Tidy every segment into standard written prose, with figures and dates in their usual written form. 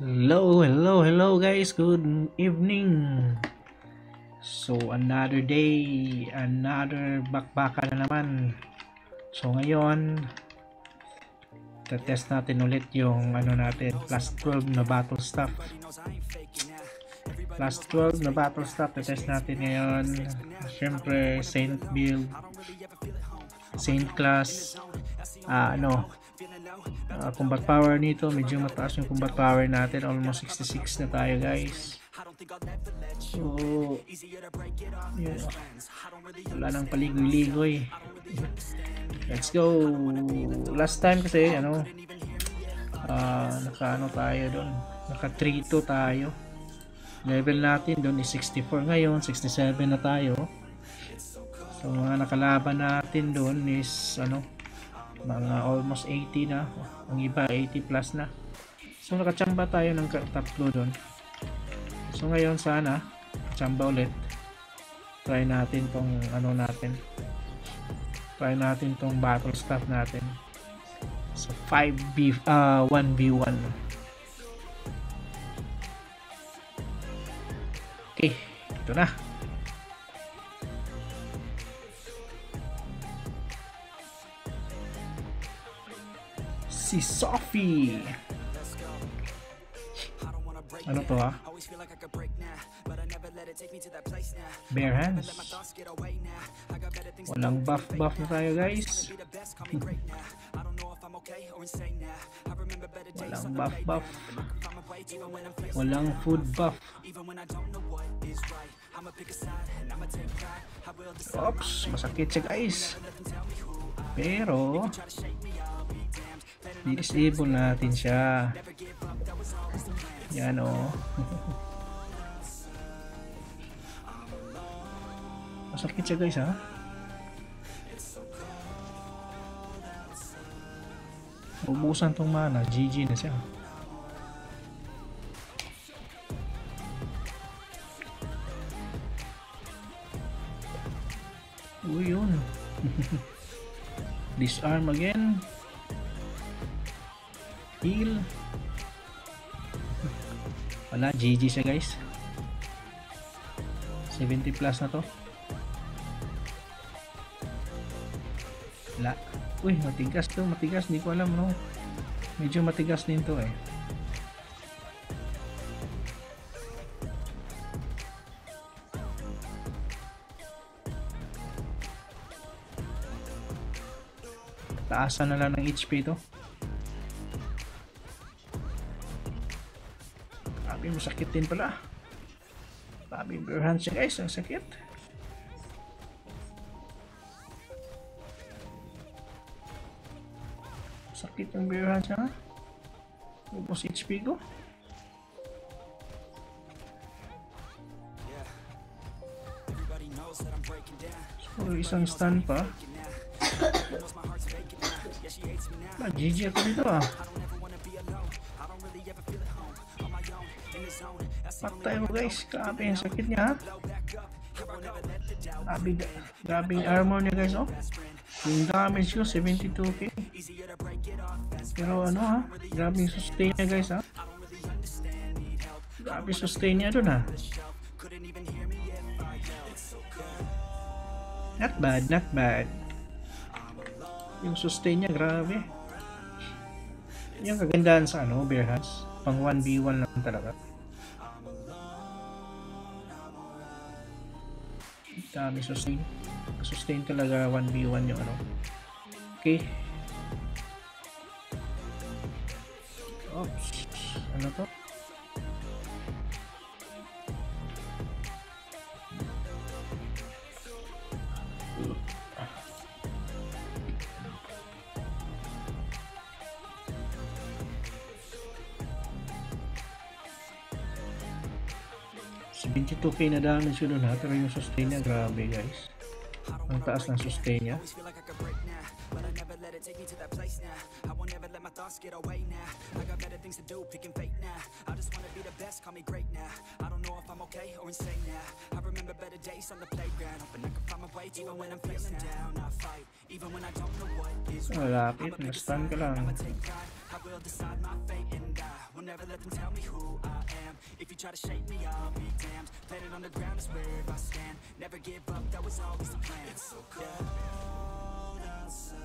Hello guys, good evening. So another day, another bakbaka na naman. So ngayon, test natin ulit yung natin, plus 12 na battle staff. Plus 12 na battle staff, test natin ngayon. Siyempre, Saint build, Saint class, combat power nito, medyo mataas yung combat power natin, almost 66 na tayo guys. So yeah, wala nang paligoy-ligoy. Let's go. Last time kasi naka tayo doon, naka 3-2 tayo. Level natin doon is 64, ngayon 67 na tayo. So mga nakalaban natin doon is mga almost 80 na, ang iba 80 plus na. So nakachamba tayo ng tatlo doon. So ngayon sana chamba ulit, try natin tong try natin tong battle staff natin. So 1v1. Okay, ito na. Si Sophie. Ano to ha? Bare hands. Walang buff na tayo guys. Walang buff. Walang food buff. Oops, masakit siya guys. Pero i-disable natin siya. Yan o. Masakit siya guys ha. Ubusan tong mana, GG na siya. Uy yun. Disarm again. Heal. Wala, GG siya guys. 70 plus na to. Wala. Uy, matigas to, matigas. Hindi ko alam no. Medyo matigas din to eh. Taasan na lang ng HP to. Grabe, masakit din pala. Grabe yung bare hands guys, ang sakit. Sakit yung bare hands ha. Ubos HP ko. So isang stun pa. GG ako dito ah. Patay mo guys, grabe yung sakit niya ha. Grabe yung armor niya guys oh. Yung damage ko 72k. Pero grabe yung sustain niya guys ha. Grabe yung sustain niya dun ha. Not bad. Yung sustain niya grabe. Yung kagandahan sa bare hands, pang 1v1 lang talaga. Dami sustain talaga 1v1 yung okay. Oops, ano to? So 22k na damage yun ha, pero yung sustain niya grabe guys. Ang taas ng sustain niya. Malapit, na-stun ka lang. I will decide my fate and I will never let them tell me who I am. If you try to shake me, I'll be damned. Planet on the ground is where I stand. Never give up, that was always the plan. It's so cold outside,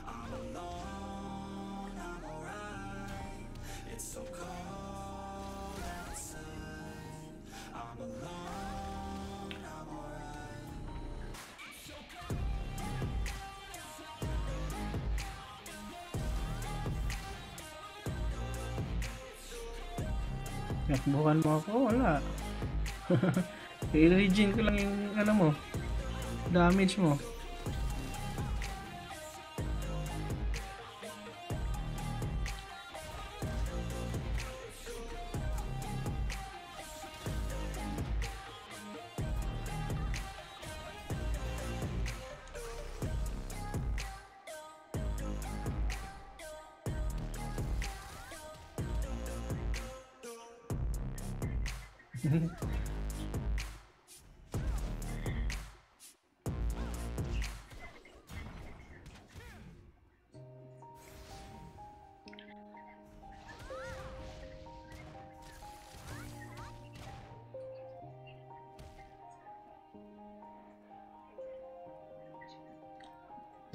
I'm alone, I'm alright. It's so cold outside, I'm alone, I'm alright. Nakbuhan mo ako, wala. I-regen ko lang yung ano mo, damage mo.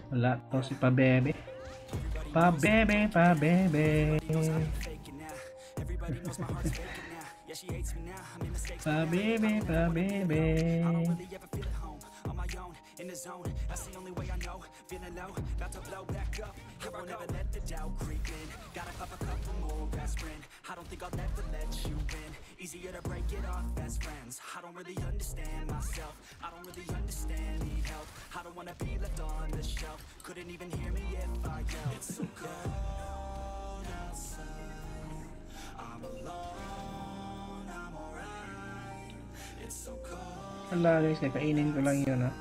Wala to si Pabebe. Pabebe, Pabebe. Pabebe, Pabebe. In the zone, that's the only way I know. Feeling low, about to blow back up. I won't ever let the doubt creep in. Gotta pop a couple more aspirin. I don't think I'll ever let you in. Easier to break it off best friends. I don't really understand myself. I don't really understand, need help. I don't wanna be left on the shelf. Couldn't even hear me if I yelled. It's so cold outside, I'm alone, I'm alright. It's so cold. Wala guys, kakainin ko lang yun ha.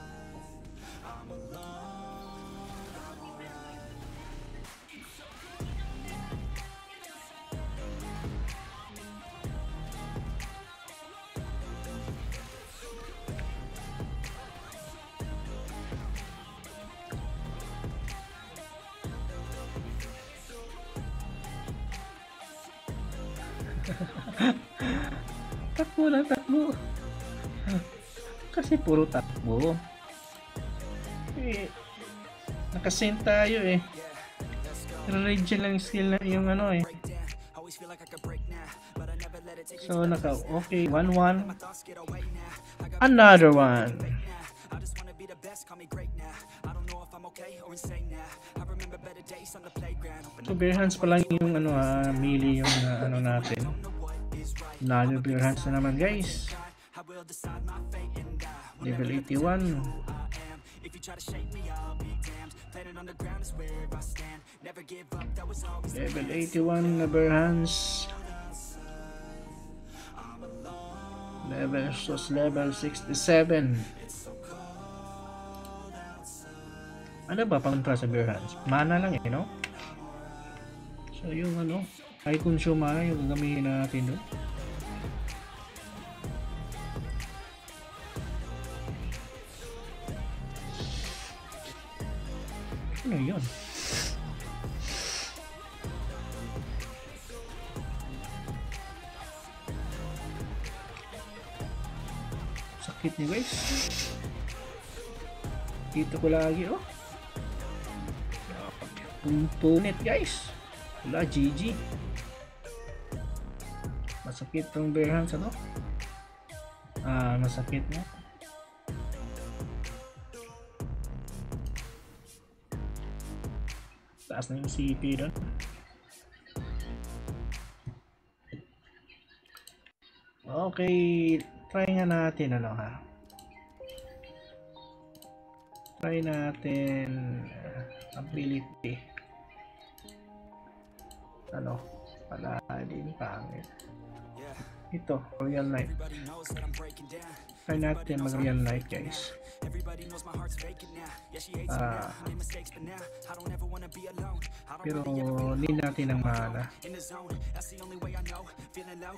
Takbo na takbo. Kasi puro takbo. Nakasend tayo eh. Regen lang skill na yung ano eh. So naka okay 1-1. Another one. So bare hands pa lang yung ano melee yung ano natin. Nalo bare hands na naman guys. Level 81. Level 81 na bare hands. Level 67. Ano ba pang sa bare hands? Mana lang eh, no? So yung ano, high consumer yung gagamitin natin doon. Ano yun? Sakit niya guys. Dito ko lagi oh. Punit guys. Wala GG. Masakit tong bare hands ano? Masakit na. Taas na yung CP doon. Okay, try nga natin ano ha. Try natin ability. Ano? Paladin pangit. Ito, Royal Knight. Try natin mag Royal Knight guys. Pero hindi natin ang mana.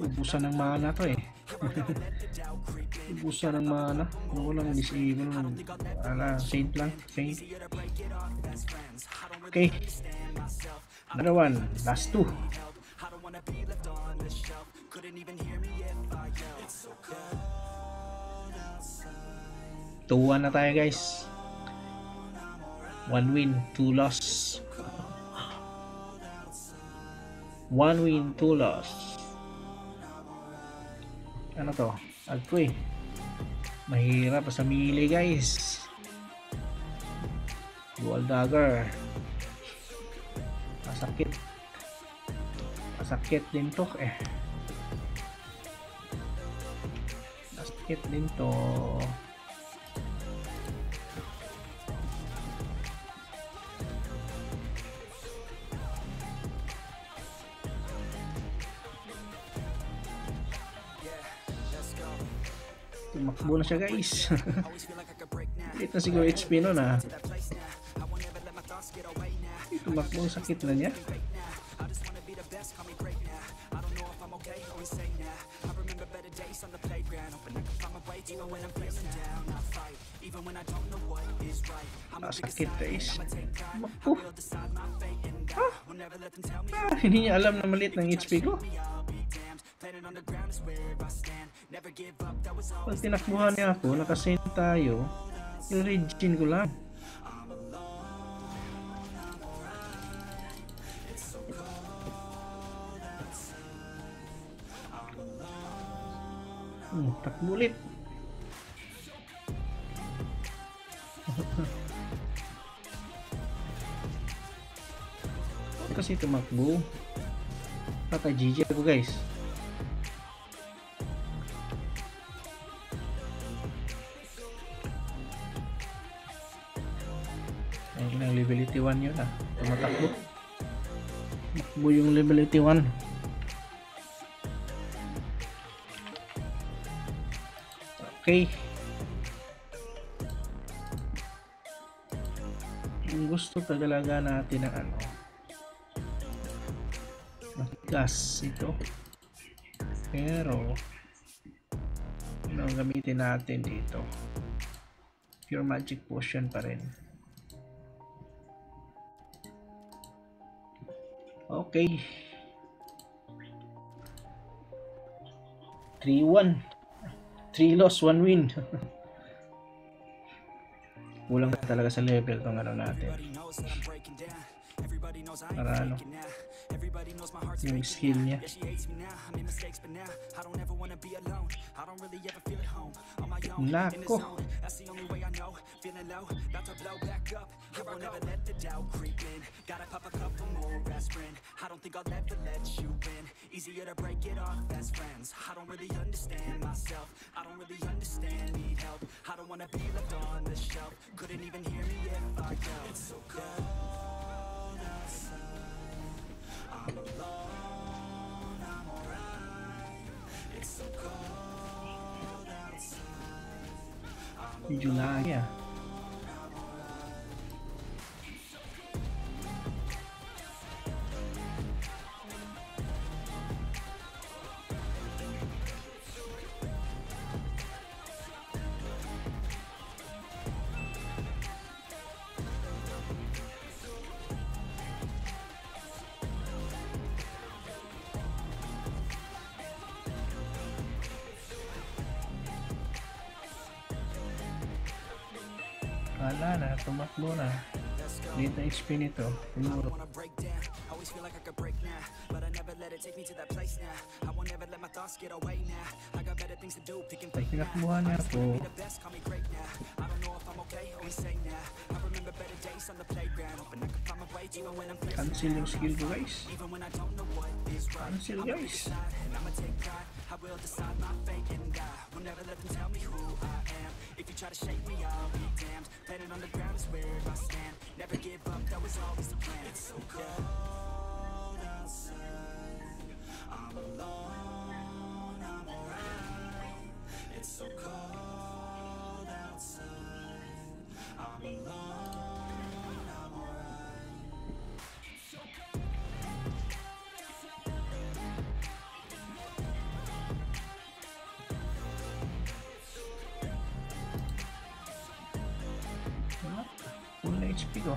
Ubusan ng mana to eh. Ubusan ng mana. Ano lang disable. Saint lang. Saint. Okay. Another one. Last two. I don't wanna be left on the shelf. Couldn't even hear me if I yelled. It's so cold outside. 2-1 na tayo guys. 1 win, 2 loss. 1 win, 2 loss. Ano to? Altoy. Mahirap sa melee guys. Dual dagger. Masakit. Masakit din to eh. Masakit din to. Tumakbo na siya guys. Dito na siguro HP nun ah. Tumakbo, sakit na niya. Sakit guys. Tumakbo. Hindi niya alam na maliit ng HP ko. Pag tinakbuhan niya ako, nakasend tayo, i-regen ko lang. Takbo ulit. Kasi tumakbo. Kaka-GG ako guys. Ayun ang level 81 yun ah. Tumatakbo. Takbo yung level 81. Okay. Yung gusto talaga natin ng ano. Gas ito. Pero ano ang gamitin natin dito? Pure magic potion pa rin. Okay. 3-1. 3 loss, 1 win. Kulang talaga sa level tong ano natin. Para ano, yung skill niya. Nako. I won't ever let the doubt creep in. Gotta pop a couple more aspirin. I don't think I'll ever let you in. Easier to break it off best friends. I don't really understand myself. I don't really understand, need help. I don't wanna be left on the shelf. Couldn't even hear me if I yelled. It's so cold outside. I'm alone, I'm alright. It's so cold outside. Medyo lagi ah. Wala na, tumakbo na. Dito HP nito. Siguro. Pag tinakbuhan niya ako, cancel yung skill ko guys. Cancel guys. I will decide my fate and I will never let them tell me who I am. If you try to shake me, I'll be damned. Planet on the ground is where I stand. Never give up, that was always the plan. It's so cold outside. I'm alone, I'm alright. It's so cold outside. I'm alone, I'm alright. Full na HP ko.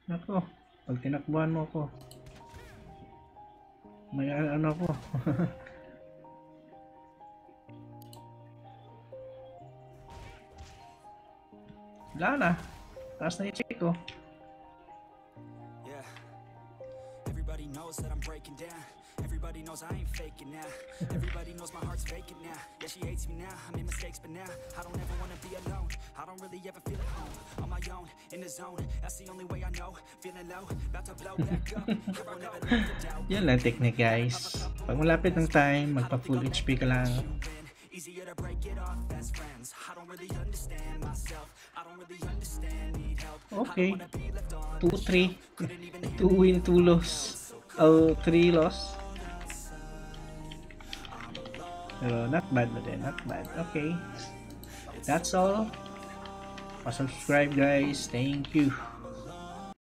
Nako, pag tinakbuhan mo ako, may ano ko. Wala na. Taas na i-check ko. Yeah. Everybody knows that I'm breaking down. Everybody knows I ain't faking now. Everybody knows my heart's vacant now. Yeah, she hates me now. I made mistakes, but now I don't ever wanna be alone. I don't really ever feel at home. On my own, in the zone. That's the only way I know. Feeling low, about to blow back up. Here I never let the doubt. Yan lang technique guys. Pag malapit ng time, magpa full HP ka lang. Easier to break it off as friends. I don't really understand myself. I don't really understand, need help. Okay. 2-3. 2 win, 2 loss. Oh, 3 loss. Pero not bad na din, not bad. Okay. That's all. Pa-subscribe guys. Thank you.